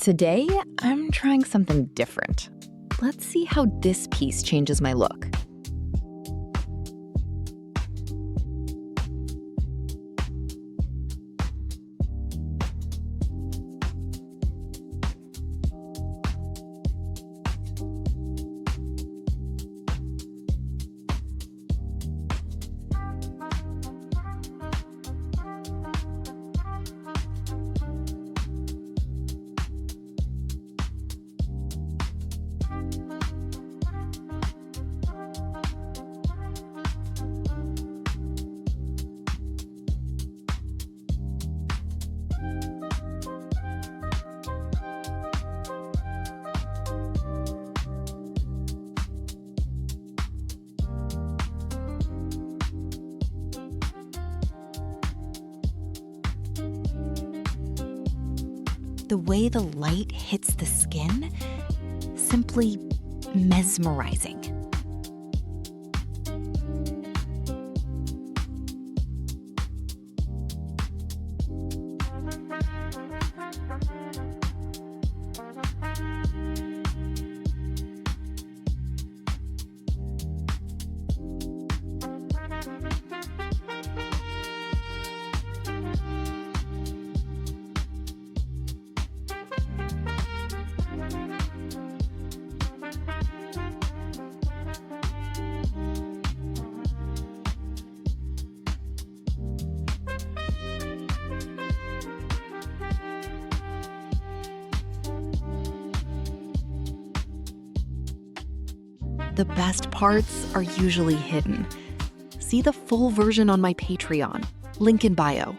Today, I'm trying something different. Let's see how this piece changes my look. The way the light hits the skin, simply mesmerizing. The best parts are usually hidden. See the full version on my Patreon, link in bio.